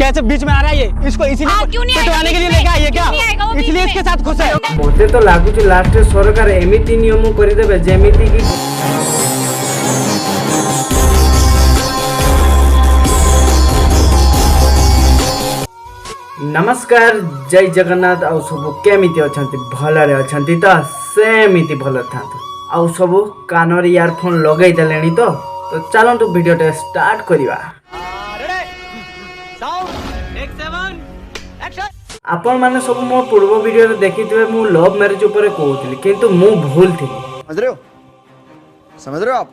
कैसे बीच में आ रहा है ये? इसको इसीलिए पिटवाने के लिए लेके आई है क्या? इसलिए इसके साथ खुश है। मते तो लागुच लास्ट सरकार एमिति नियम कर देबे जेमिति की नमस्कार जय जगन्नाथ आउ सब केमिति अछंती भलरे अछंती त सेमिति भल थांतु आउ सब कानर इयरफोन लगै देलेनी तो चलंतु वीडियो टे स्टार्ट करिवा। आपण माने सब मो पूर्व वीडियो रे देखिथिबे मु लव मैरिज ऊपर कहउतली किंतु मु भूल थी। समझ रहे हो आप?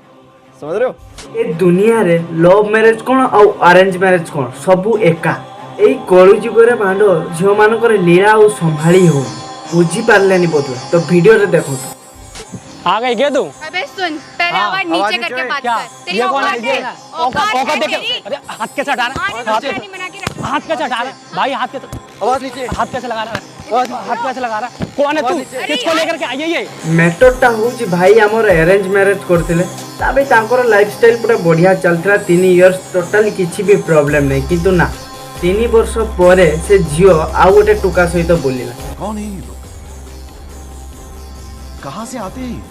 समझ रहे हो? ए दुनिया रे लव मैरिज कोन आउ अरेंज मैरिज कोन सबु एका एई कलु जुगरे भांड झियो मानकर लीला आउ संभाली हो बुझी पारलेनी बोधुए तो वीडियो रे देखो। आ गई क्या तू? अबे सुन पहले आवाज नीचे करके बात कर। तेरी औकात है? औकात देख। अरे हाथ कैसे हटा रहा है? हाथ कैसे हटा रहा है भाई? हाथ कैसे आवाज नीचे हाथ कैसे लगा रहा है? हाथ कैसे लगा रहा है? कौन है तू? किसको लेकर के आई है ये? मैटरटा होची भाई हमर अरेंज मैरिज करथिले ताबे तांकर लाइफस्टाइल पूरा बढ़िया चलथला 3 इयर्स टोटली किछि भी प्रॉब्लम नै किंतु ना 3 वर्ष परे से झियो आउ गोटे टुका सहित बोलिला। कौन है ये लोग? कहां से आते हैं?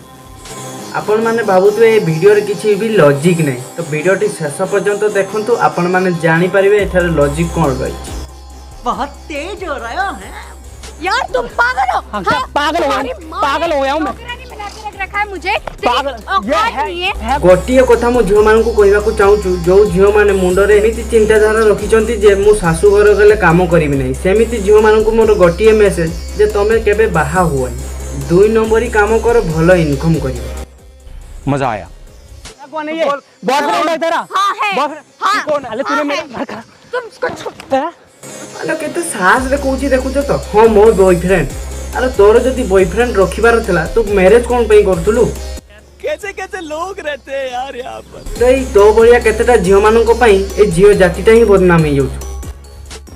आपण माने भाबुतबे ए वीडियो रे किछि भी लॉजिक नै तो वीडियो टी शेष पर्यंत देखंतु आपण माने जानि परिबे एठारे लॉजिक कोन रही। बहुत तेज हो रहा है यार तुम पागल हो। हाँ, पागल हो गया हूं मैं। रखा है मुझे पागल ये है गोटिए कथा मु झियो मानकु कहबा को चाहूछु जो झियो माने मुंडो रे एमिति चिंताधारा रखिचंती जे मु सासु घर गले काम करबी नै सेमिति झियो मानकु मोर गोटिए मेसेज जे तमे केबे बाहा हुआनी 2 नंबरी काम कर भलो इनकम करियो। मजा आया। कौन है ये? बॉयफ्रेंड है तेरा? हां है। हां कौन? अरे तूने मेरे घर का तुम इसको तेरा अरे केते साहस रे कहूची देखुछ तो हां मोर बॉयफ्रेंड। अरे तोर जदी बॉयफ्रेंड रखिबार थला तो मैरिज कोन पई करथुलु? कैसे कैसे लोग रहते हैं यार यहाँ पर। तई तो बढ़िया केतेटा झियो मानको पई ए झियो जातिटा ही बदनाम हे जाउछ।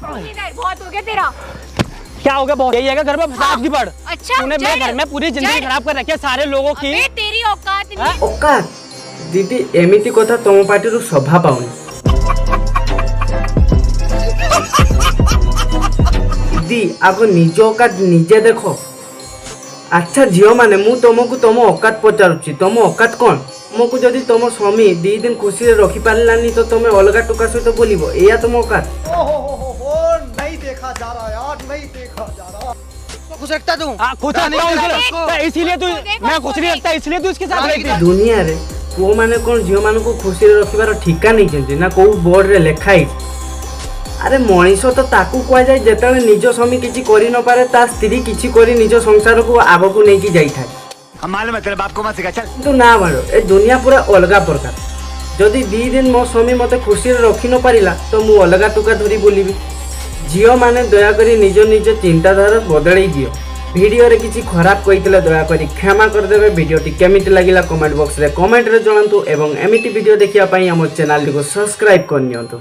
बहुत हो गया तेरा। क्या हो गया? बहुत यही है घर में फसाद की पड़। अच्छा तूने मेरे घर में पूरी जिंदगी खराब कर रखी है सारे लोगों की। अबे तेरी औकात नहीं। औकात दीदी एमिति कथा तम पार्टी शोभा पाउनी। दीदी आगो निज औकात निजे देखो। अच्छा झियो माने मु तुमको तुम औकात पचारुची तुम औकात कौन? तुमको जदि तुम स्वामी 2 दिन खुशी रे रखी पारलानी तो तुम अलगा टुका सहित बोलिबो एया तुम औकात? नहीं देखा जा रहा यार, नहीं देखा जा रहा। तो खुश रखता तू? खुश नहीं इसीलिए तू मैं खुश नहीं रखता इसलिए तू इसके साथ रहती है। दुनिया रे को माने कोन झियो मानको खुशी रे रखिबार ठिका नहीं जंती ना को बोर्ड रे लिखा है। अरे मनीष तो ताकू कह जाए जेतले निज स्वामी किछि करि न पारे ता स्त्री किछि करि निज संसार को आगकू नै कि जाई थाय। हम मालूम है तेरे बाप को मत सिखा चल। तो ना बाड़ो ए दुनिया पूरा अलगा प्रकार। जदि 2 दिन मो स्वामी मते खुशी रे रखि न पारिला तो मु अलगा टुका धरी बोलिबी। झियो माने दया करी निज निज चिंताधारा बदलै दियो। वीडियो रे किछि खराब कहितले दया करी क्षमा कर देबे। वीडियो टी केमिति लागिला कमेंट बॉक्स रे कमेंट रे जणांतु एवं एमिति वीडियो देखिया पई हमर चैनल को सब्सक्राइब कर नियंतु।